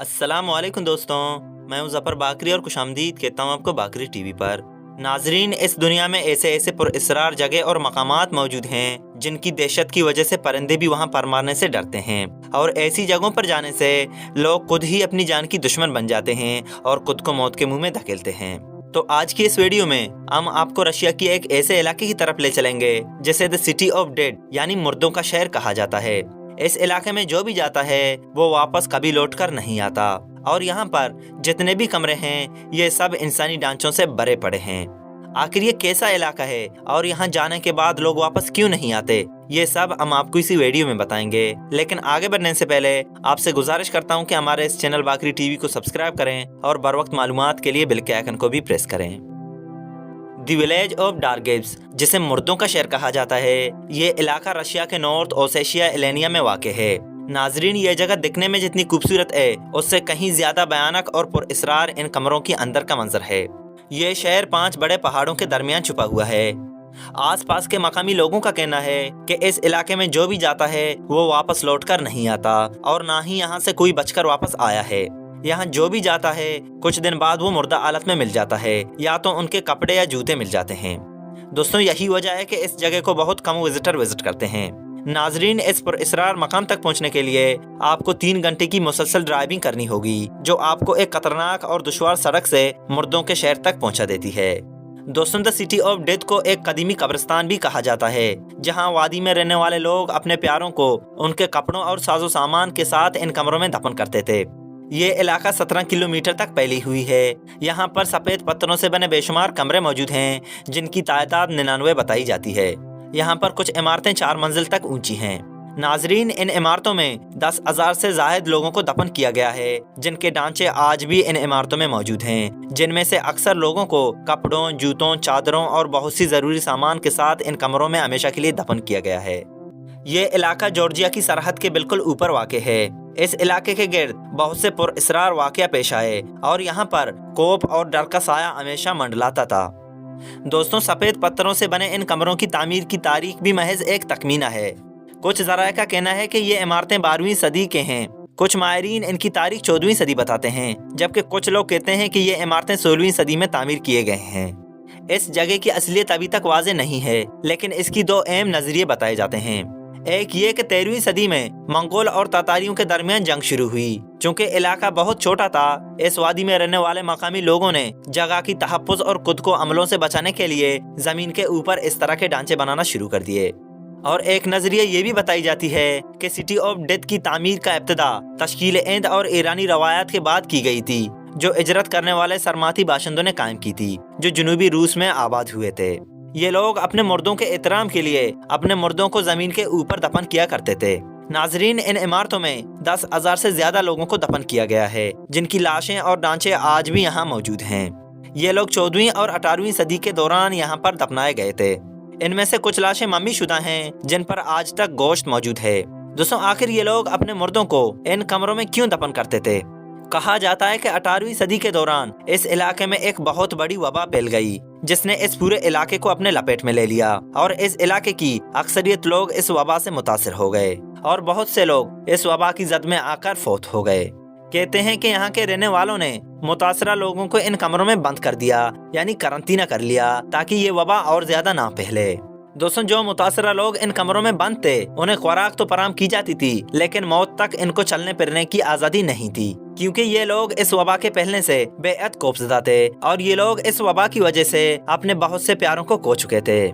अस्सलाम वालेकुम दोस्तों, मैं हूं ज़फ़र बाकरी और खुशामदीद कहता हूं आपको बाकरी टीवी पर। नाजरीन, इस दुनिया में ऐसे ऐसे पुरअसरार जगह और मकामात मौजूद हैं जिनकी दहशत की वजह से परिंदे भी वहां पर मारने से डरते हैं, और ऐसी जगहों पर जाने से लोग खुद ही अपनी जान की दुश्मन बन जाते हैं और खुद को मौत के मुंह में धकेलते हैं। तो आज की इस वीडियो में हम आपको रशिया की एक ऐसे इलाके की तरफ ले चलेंगे जिसे द सिटी ऑफ डेड यानी मुर्दों का शहर कहा जाता है। इस इलाके में जो भी जाता है वो वापस कभी लौटकर नहीं आता, और यहाँ पर जितने भी कमरे हैं ये सब इंसानी ढांचों से भरे पड़े हैं। आखिर ये कैसा इलाका है और यहाँ जाने के बाद लोग वापस क्यों नहीं आते, ये सब हम आपको इसी वीडियो में बताएंगे। लेकिन आगे बढ़ने से पहले आपसे गुजारिश करता हूँ कि हमारे इस चैनल बाकरी टीवी को सब्सक्राइब करें और बर वक्त मालूमात के लिए बेल के आइकन को भी प्रेस करें। द विलेज ऑफ डार्गेव्स, जिसे मुर्दों का शहर कहा जाता है, ये इलाका रशिया के नॉर्थ ओसेशिया एलेनिया में वाक़ है। नाजरीन, ये जगह दिखने में जितनी खूबसूरत है उससे कहीं ज्यादा भयानक और पुरअसरार इन कमरों के अंदर का मंजर है। ये शहर 5 बड़े पहाड़ों के दरमियान छुपा हुआ है। आसपास के मकामी लोगों का कहना है कि इस इलाके में जो भी जाता है वो वापस लौटकर नहीं आता, और ना ही यहाँ से कोई बचकर वापस आया है। यहाँ जो भी जाता है कुछ दिन बाद वो मुर्दा हालत में मिल जाता है, या तो उनके कपड़े या जूते मिल जाते हैं। दोस्तों, यही वजह है कि इस जगह को बहुत कम विजिटर विजिट करते हैं। नाजरीन, इस पुरअसरार मकाम तक पहुंचने के लिए आपको 3 घंटे की मुसलसल ड्राइविंग करनी होगी, जो आपको एक खतरनाक और दुश्वार सड़क से मुर्दों के शहर तक पहुंचा देती है। दोस्तों, द सिटी ऑफ डेथ को एक कदीमी कब्रिस्तान भी कहा जाता है, जहां वादी में रहने वाले लोग अपने प्यारों को उनके कपड़ों और साजो सामान के साथ इन कमरों में दफन करते थे। ये इलाका 17 किलोमीटर तक फैली हुई है। यहाँ पर सफ़ेद पत्थरों से बने बेशुमार कमरे मौजूद हैं जिनकी तादाद 99 बताई जाती है। यहाँ पर कुछ इमारतें 4 मंजिल तक ऊंची हैं। नाजरीन, इन इमारतों में 10,000 से ज़ायद लोगों को दफन किया गया है, जिनके ढांचे आज भी इन इमारतों में मौजूद हैं, जिनमें से अक्सर लोगों को कपड़ों, जूतों, चादरों और बहुत सी ज़रूरी सामान के साथ इन कमरों में हमेशा के लिए दफन किया गया है। ये इलाका जॉर्जिया की सरहद के बिल्कुल ऊपर वाक़ है। इस इलाके के गिर्द बहुत से पुरअसरार वाक़या पेश आए और यहाँ पर खौफ और डर का साया हमेशा मंडलाता था। दोस्तों, सफ़ेद पत्थरों से बने इन कमरों की तामीर की तारीख भी महज एक तखमीना है। कुछ ज़राए का कहना है कि ये इमारतें 12वीं सदी के हैं। कुछ माहिरीन इनकी तारीख 14वीं सदी बताते हैं, जबकि कुछ लोग कहते हैं कि ये इमारतें 16वीं सदी में तामीर किए गए हैं। इस जगह की असलियत अभी तक वाज़ेह नहीं है, लेकिन इसकी 2 अहम नज़रिए बताए जाते हैं। एक ये कि 13वीं सदी में मंगोल और तातारियों के दरमियान जंग शुरू हुई। चूंकि इलाका बहुत छोटा था, इस वादी में रहने वाले मकामी लोगों ने जगह की तहफ़्फ़ुज़ और खुद को हमलों से बचाने के लिए ज़मीन के ऊपर इस तरह के ढांचे बनाना शुरू कर दिए। और एक नज़रिया ये भी बताई जाती है कि सिटी ऑफ डेथ की तामीर का इब्तिदा तश्कील-ए-हिंद और ईरानी रवायात के बाद की गई थी, जो हिजरत करने वाले सरमाती बाशिंदों ने कायम की थी, जो जनूबी रूस में आबाद हुए थे। ये लोग अपने मुर्दों के एहतराम के लिए अपने मुर्दों को जमीन के ऊपर दफन किया करते थे। नाजरीन, इन इमारतों में 10,000 से ज्यादा लोगों को दफन किया गया है, जिनकी लाशें और ढांचे आज भी यहाँ मौजूद हैं। ये लोग 14वीं और 18वीं सदी के दौरान यहाँ पर दफनाए गए थे। इनमें से कुछ लाशें मम्मी शुदा हैं, जिन पर आज तक गोश्त मौजूद है। दोस्तों, आखिर ये लोग अपने मुर्दों को इन कमरों में क्यों दफन करते थे? कहा जाता है कि 18वीं सदी के दौरान इस इलाके में एक बहुत बड़ी वबा फैल गई, जिसने इस पूरे इलाके को अपने लपेट में ले लिया, और इस इलाके की अक्सरियत लोग इस वबा से मुतासिर हो गए, और बहुत से लोग इस वबा की जद में आकर फौत हो गए। कहते हैं कि यहाँ के रहने वालों ने मुतासरा लोगों को इन कमरों में बंद कर दिया, यानी करंतना कर लिया, ताकि ये वबा और ज्यादा ना फैले। दोस्तों, जो मुतासरा लोग इन कमरों में बंद थे उन्हें खुराक तो फराहम की जाती थी, लेकिन मौत तक इनको चलने फिरने की आज़ादी नहीं थी, क्योंकि ये लोग इस वबा के फैलने से बेहद खौफजदा थे, और ये लोग इस वबा की वजह से अपने बहुत से प्यारों को खो चुके थे।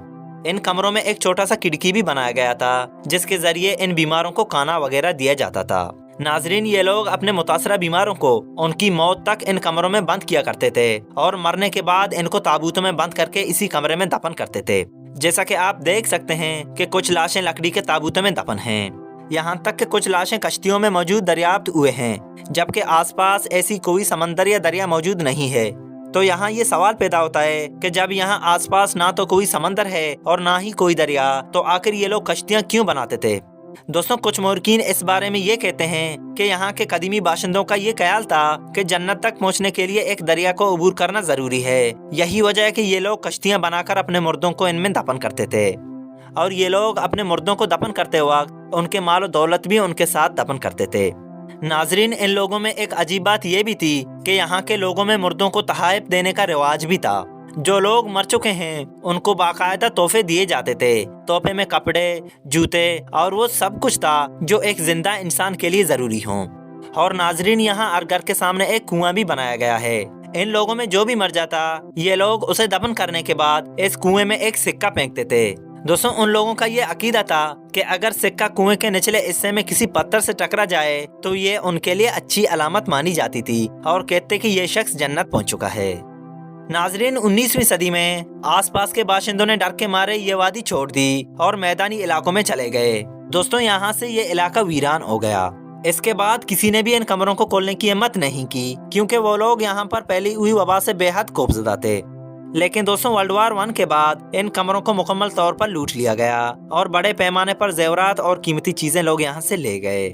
इन कमरों में एक छोटा सा खिड़की भी बनाया गया था, जिसके जरिए इन बीमारों को खाना वगैरह दिया जाता था। नाजरीन, ये लोग अपने मुतासरा बीमारों को उनकी मौत तक इन कमरों में बंद किया करते थे, और मरने के बाद इनको ताबूतों में बंद करके इसी कमरे में दफन करते थे। जैसा कि आप देख सकते हैं कि कुछ लाशें लकड़ी के ताबूतों में दफन हैं। यहाँ तक कि कुछ लाशें कश्तियों में मौजूद दरियाफ्त हुए हैं, जबकि आसपास ऐसी कोई समंदर या दरिया मौजूद नहीं है। तो यहाँ ये सवाल पैदा होता है कि जब यहाँ आसपास ना तो कोई समंदर है और ना ही कोई दरिया, तो आखिर ये लोग कश्तियाँ क्यों बनाते थे? दोस्तों, कुछ मुर्खीन इस बारे में ये कहते हैं कि यहाँ के कदीमी बाशिंदों का ये ख्याल था कि जन्नत तक पहुँचने के लिए एक दरिया को अबूर करना जरूरी है। यही वजह है कि ये लोग कश्तियाँ बनाकर अपने मुर्दों को इनमें दफन करते थे, और ये लोग अपने मुर्दों को दफन करते वक्त उनके माल और दौलत भी उनके साथ दफन करते थे। नाजरीन, इन लोगों में एक अजीब बात ये भी थी कि यहाँ के लोगों में मुर्दों को तहाइफ देने का रिवाज भी था। जो लोग मर चुके हैं उनको बाकायदा तोहफे दिए जाते थे। तोहफे में कपड़े, जूते और वो सब कुछ था जो एक जिंदा इंसान के लिए जरूरी हो। और नाजरीन, यहाँ हर घर के सामने एक कुआं भी बनाया गया है। इन लोगों में जो भी मर जाता, ये लोग उसे दफन करने के बाद इस कुएं में एक सिक्का फेंकते थे। दोस्तों, उन लोगों का ये अकीदा था कि अगर सिक्का कुएं के निचले हिस्से में किसी पत्थर से टकरा जाए तो ये उनके लिए अच्छी अलामत मानी जाती थी और कहते कि ये शख्स जन्नत पहुंच चुका है। नाजरीन, 19वीं सदी में आसपास के बाशिंदों ने डर के मारे ये वादी छोड़ दी और मैदानी इलाकों में चले गए। दोस्तों, यहाँ से ये इलाका वीरान हो गया। इसके बाद किसी ने भी इन कमरों को खोलने की हिम्मत नहीं की, क्योंकि वो लोग यहाँ पर फैली हुई वबा से बेहद खौफजदा थे। लेकिन दोस्तों, वर्ल्ड वार 1 के बाद इन कमरों को मुकम्मल तौर पर लूट लिया गया और बड़े पैमाने पर जेवरात और कीमती चीजें लोग यहाँ से ले गए।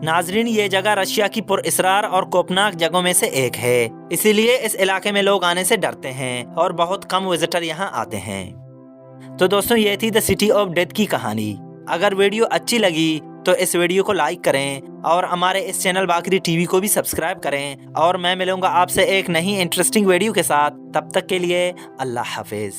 नाजरीन, ये जगह रशिया की पुरअसरार और खौफनाक जगहों में से एक है, इसीलिए इस इलाके में लोग आने से डरते हैं और बहुत कम विजिटर यहाँ आते हैं। तो दोस्तों, ये थी द सिटी ऑफ डेथ की कहानी। अगर वीडियो अच्छी लगी तो इस वीडियो को लाइक करें और हमारे इस चैनल बाकरी टीवी को भी सब्सक्राइब करें। और मैं मिलूंगा आपसे एक नई इंटरेस्टिंग वीडियो के साथ। तब तक के लिए अल्लाह हाफिज।